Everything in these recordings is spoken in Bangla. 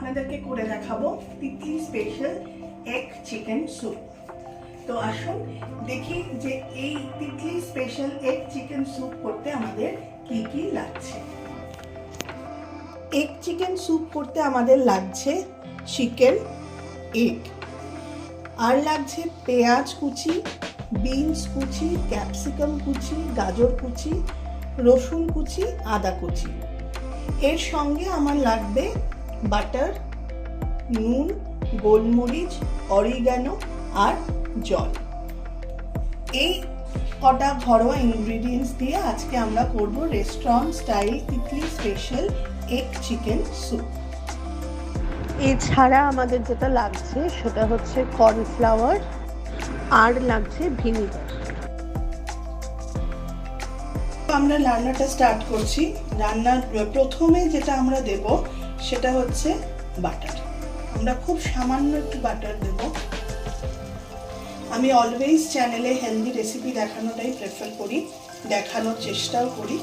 আপনাদেরকে করে দেখাবো Titli special egg chicken soup. তো আসুন দেখি যে এই Titli special egg chicken soup করতে আমাদের কি কি লাগছে। এগ চিকেন স্যুপ করতে আমাদের লাগছে চিকেন, এগ, আর লাগছে পেঁয়াজ কুচি, বিনস কুচি, ক্যাপসিকাম কুচি, গাজর কুচি, রসুন কুচি, আদা কুচি। এর সঙ্গে আমার লাগবে বাটার, নুন, গোলমরিচ, অরিগানো আর জল। এই কটা ঘরোয়া ইনগ্রেডিয়েন্টস দিয়ে আজকে আমরা করব restaurant style Titli special egg chicken soup. এছাড়া আমাদের যেটা লাগছে সেটা হচ্ছে কর্নফ্লাওয়ার আর লাগছে ভিনিগার। আমরা রান্নাটা স্টার্ট করছি। রান্নার প্রথমে যেটা আমরা দেব সেটা হচ্ছে বাটার। আমরা খুব সামান্য একটু বাটার দেব। আমি অলওয়েজ চ্যানেলে হেলদি রেসিপি দেখানোটাই প্রেফার করি, দেখানোর চেষ্টাও করি।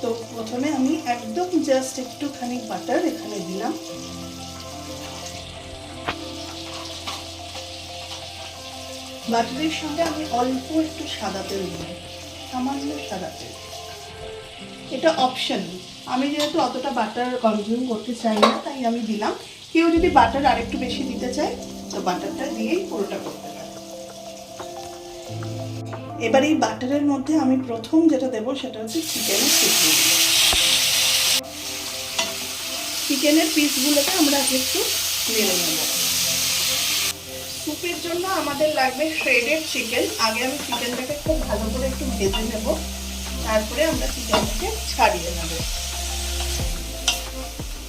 তো প্রথমে আমি একদম জাস্ট একটুখানি বাটার এখানে দিলাম। বাটারের সঙ্গে আমি অল্প একটু সাদা তেল দিলাম, সামান্য সাদা তেল। এটা অপশন, আমি যেহেতু অতটা বাটার কনজিউম করতে চাই না তাই আমি দিলাম। কেউ যদি বাটার আরেকটু বেশি দিতে চায় তো বাটারটা দিয়েই পুরোটা করতে পারে। এবার এই বাটারের মধ্যে আমি প্রথম যেটা দেবো সেটা হচ্ছে চিকেনের পিসগুলো। চিকেনের পিসগুলোকে আমরা একটু নেড়ে নেব। স্যুপের জন্য আমাদের লাগবে শ্রেডেড চিকেন। আগে আমি চিকেনটাকে খুব ভালো করে একটু ভেজে নেব, তারপরে আমরা চিকেনটাকে ছাড়িয়ে নেব।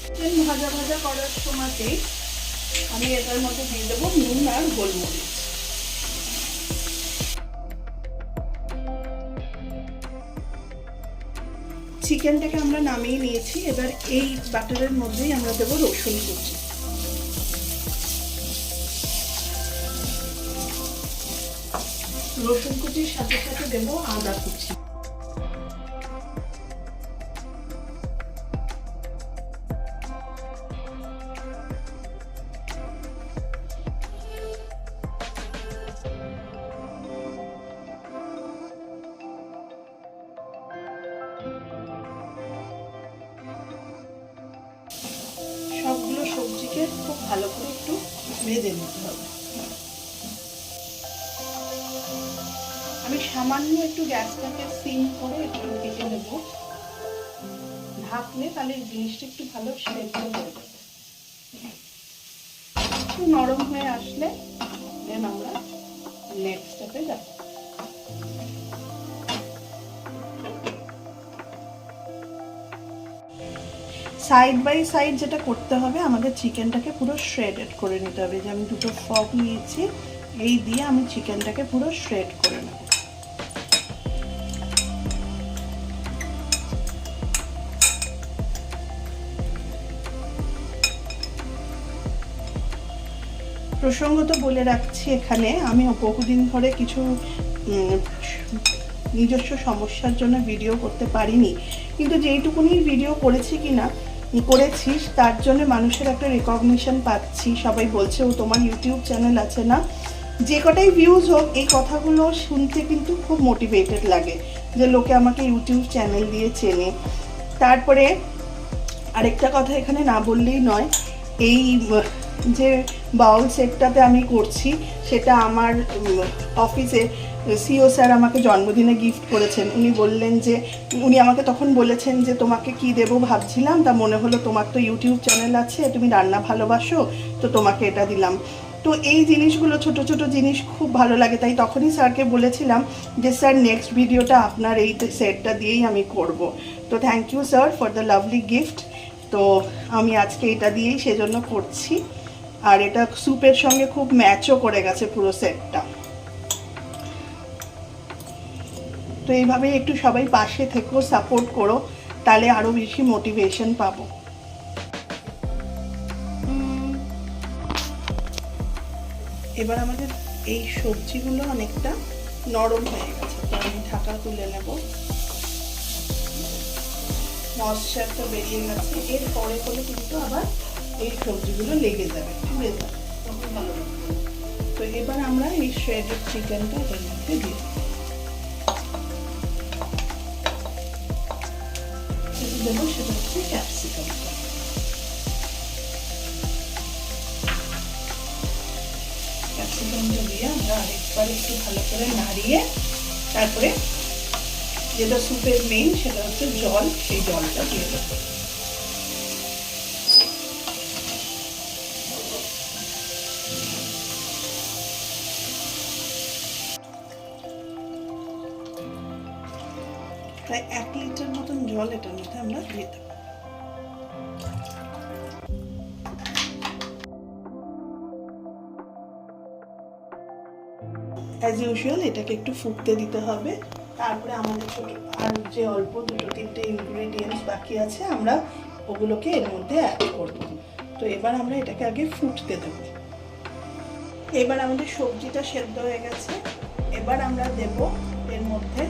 চিকেন ভাজা ভাজা করার সময়তেই আমি এটার মধ্যে দিয়ে দেবো নুন আর গোলমরিচ। চিকেনটাকে আমরা নামিয়ে নিয়েছি। এবার এই বাটারের মধ্যেই আমরা দেবো রসুন কুচি। রসুন কুচির সাথে সাথে দেবো আদা কুচি। সবগুলো সবজিকে খুব ভালো করে একটু ভেজে নিতে হবে। আমি সামান্য একটু গ্যাসটাকে সিম করে একটু কেটে নেব, ঢাকলে তাহলে জিনিসটা একটু ভালো সেদ্ধ হয়ে যাবে। একটু নরম হয়ে আসলে দেন আমরা নেক্সট স্টেপে যাব। সাইড বাই সাইড যেটা করতে হবে, আমাদের চিকেনটাকে পুরো শ্রেডেড করে নিতে হবে। যে আমি দুটো ফর্ক নিয়েছি, এই দিয়ে আমি চিকেনটাকে পুরো শ্রেড করে নেব। প্রসঙ্গত বলে রাখছি, এখানে আমি বহুদিন ধরে কিছু নিজস্ব সমস্যার জন্য ভিডিও করতে পারিনি, কিন্তু যেইটুকুনি ভিডিও করেছি করেছিস তার জন্য মানুষের একটা রেকগনিশন পাচ্ছি। সবাই বলছে ও তোমার ইউটিউব চ্যানেল আছে না। যে কটাই ভিউজ হোক, এই কথাগুলো শুনতে কিন্তু খুব মোটিভেটেড লাগে যে লোকে আমাকে ইউটিউব চ্যানেল দিয়ে চেনে। তারপরে আরেকটা কথা এখানে না বললেই নয়, এই যে বাউল সেটটাতে আমি করছি সেটা আমার অফিসে সিও স্যার আমাকে জন্মদিনে গিফট করেছেন। উনি বললেন যে, উনি আমাকে তখন বলেছেন যে তোমাকে কি দেবো ভাবছিলাম, তা মনে হলো তোমার তো ইউটিউব চ্যানেল আছে, তুমি রান্না ভালোবাসো, তো তোমাকে এটা দিলাম। তো এই জিনিসগুলো ছোট ছোট জিনিস খুব ভালো লাগে। তাই তখনই স্যারকে বলেছিলাম যে স্যার নেক্সট ভিডিওটা আপনার এই সেটটা দিয়েই আমি করব। তো thank you sir for the lovely gift. তো আমি আজকে এটা দিয়েই সেজন্য করছি। আর এটা স্যুপের সঙ্গে খুব ম্যাচও করে গেছে পুরো সেটটা। তো এইভাবেই একটু সবাই পাশে থেকো, সাপোর্ট করো, তাহলে আরও বেশি মোটিভেশন পাবো। এবার আমাদের এই সবজিগুলো অনেকটা নরম হয়ে গেছে, তো আমি ঢাকা তুলে নেব। ময়েশ্চারটা বেরিয়ে গেছে। এরপরে কিন্তু আবার এই সবজিগুলো লেগে যাবে, পুড়ে যাবে, তখন ভালো লাগবে। তো এবার আমরা এই শ্রেডেড চিকেনটা এর মধ্যে দিয়ে দেবো, সেটা হচ্ছে ক্যাপসিকামটা। ক্যাপসিকামটা দিয়ে আমরা আরেকবার একটু ভালো করে নাড়িয়ে তারপরে যেটা স্যুপের মেইন সেটা হচ্ছে জল, সেই জলটা দিয়ে দেবো। প্রায় 1 লিটার মতন জল এটার মধ্যে আমরা দিয়ে দেবো। অ্যাজ ইউজুয়াল এটাকে একটু ফুটতে দিতে হবে। তারপরে আমাদের ছোট আর যে অল্প 2-3টে ইনগ্রেডিয়েন্টস বাকি আছে আমরা ওগুলোকে এর মধ্যে অ্যাড করব। তো এবার আমরা এটাকে আগে ফুটতে দেব। এবার আমাদের সবজিটা সেদ্ধ হয়ে গেছে। এবার আমরা দেব এর মধ্যে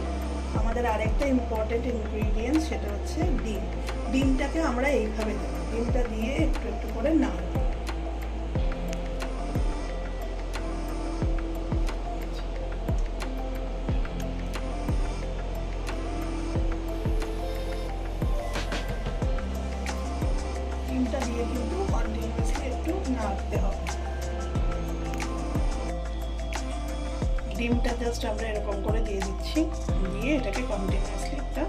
আমাদের আরেকটা ইম্পর্টেন্ট ইনগ্রেডিয়েন্টস, সেটা হচ্ছে ডিম। ডিমটাকে আমরা এইভাবে দেব, ডিমটা দিয়ে একটু একটু করে নাড়ব। ডিমটা দিয়ে কিন্তু কন্টিনিউয়াসলি একটু নাড়তে হবে। ডিমটা জাস্ট আমরা এরকম করে দিয়ে দিচ্ছি, দিয়ে এটাকে কন্টিনিউয়াসলি একটা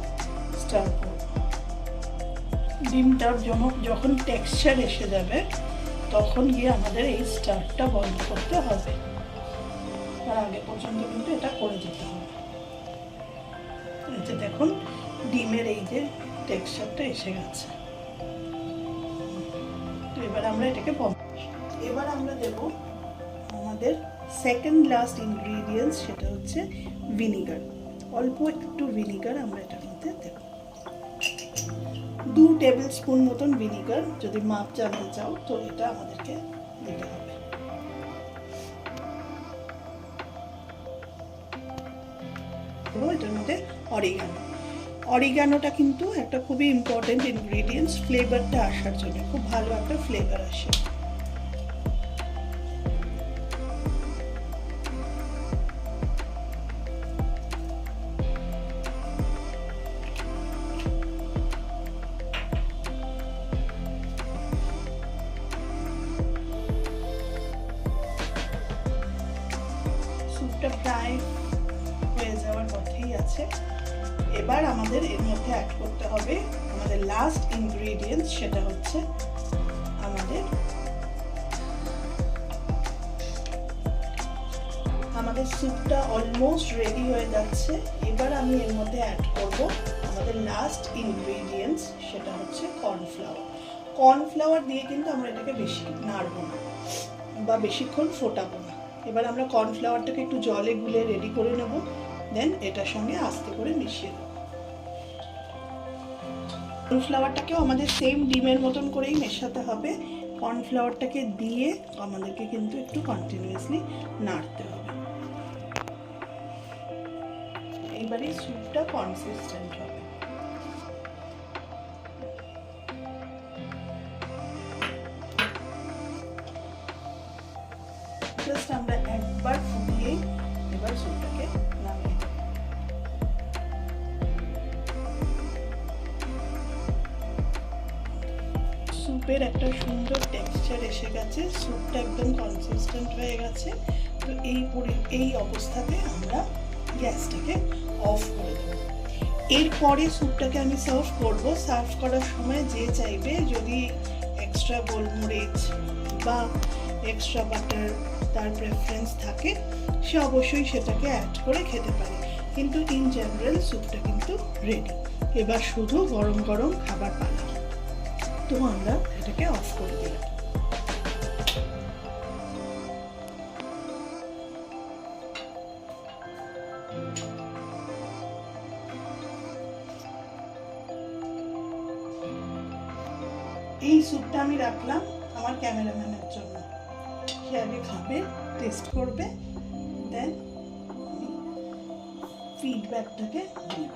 স্টার করব। ডিমটার জন্য যখন টেক্সচার এসে যাবে তখন গিয়ে আমাদের এই স্টারটা বন্ধ করতে হবে, তার আগে পর্যন্ত কিন্তু এটা করে যেতে হবে। এই যে দেখুন ডিমের এই যে টেক্সচারটা এসে গেছে। তো এবার আমরা এটাকে বন্ধ, এবার আমরা দেব আমাদের সেকেন্ড লাস্ট ইনগ্রেডিয়েন্টস, সেটা হচ্ছে ভিনিগার। অল্প একটু ভিনিগার আমরা এটার মধ্যে দেব, 2 টেবিল স্পুন মতন ভিনিগার। যদি মাপ জানতে চাও তো এটা আমাদেরকে দিতে হবে। এটার মধ্যে অরিগানোটা কিন্তু একটা খুবই ইম্পর্টেন্ট ইনগ্রেডিয়েন্টস, ফ্লেভারটা আসার জন্য খুব ভালো একটা ফ্লেভার আসে। স্যুপটা প্রায় হয়ে যাওয়ার পথেই আছে। এবার আমাদের এর মধ্যে অ্যাড করতে হবে আমাদের লাস্ট ইনগ্রেডিয়েন্টস, সেটা হচ্ছে আমাদের স্যুপটা অলমোস্ট রেডি হয়ে যাচ্ছে। এবার আমি এর মধ্যে অ্যাড করব আমাদের লাস্ট ইনগ্রেডিয়েন্টস, সেটা হচ্ছে কর্নফ্লাওয়ার। কর্নফ্লাওয়ার দিয়ে কিন্তু আমরা এটাকে বেশি নাড়ব না বা বেশিক্ষণ ফোটাবো না। এবার আমরা কর্নফ্লাওয়ারটাকে একটু জলে গুলে রেডি করে নেব, দেন এটার সঙ্গে আস্তে করে মিশিয়ে দেব। কর্নফ্লাওয়ারটাকেও আমাদের সেম ডিমের মতন করেই মেশাতে হবে। কর্নফ্লাওয়ারটাকে দিয়ে আমাদেরকে কিন্তু একটু কন্টিনিউয়াসলি নাড়তে হবে। এইবারে স্যুপটা কনসিস্টেন্ট হবে। জাস্ট আমরা একবার ফুটিয়ে এবার স্যুপটাকে নামিয়ে দেব। স্যুপের একটা সুন্দর টেক্সচার এসে গেছে, স্যুপটা একদম কনসিস্টেন্ট হয়ে গেছে। তো এই অবস্থাতে আমরা গ্যাসটাকে অফ করে দেব। এরপরে স্যুপটাকে আমি সার্ভ করব। সার্ভ করার সময় যে চাইবে যদি এক্সট্রা গোলমরিচ বা এক্সট্রা বাটার তার প্রেফারেন্স থাকে, সে অবশ্যই সেটাকে অ্যাড করে খেতে পারে। কিন্তু ইন জেনারেল স্যুপটা কিন্তু রেডি। এবার শুধু গরম গরম খাবার পালা। তো আমরা এটাকে অফ করে দিলাম। এই স্যুপটা আমি রাখলাম আমার ক্যামেরাম্যানের জন্য, সে আগে খাবে, টেস্ট করবে, দেন ফিডব্যাকটাকে দিব।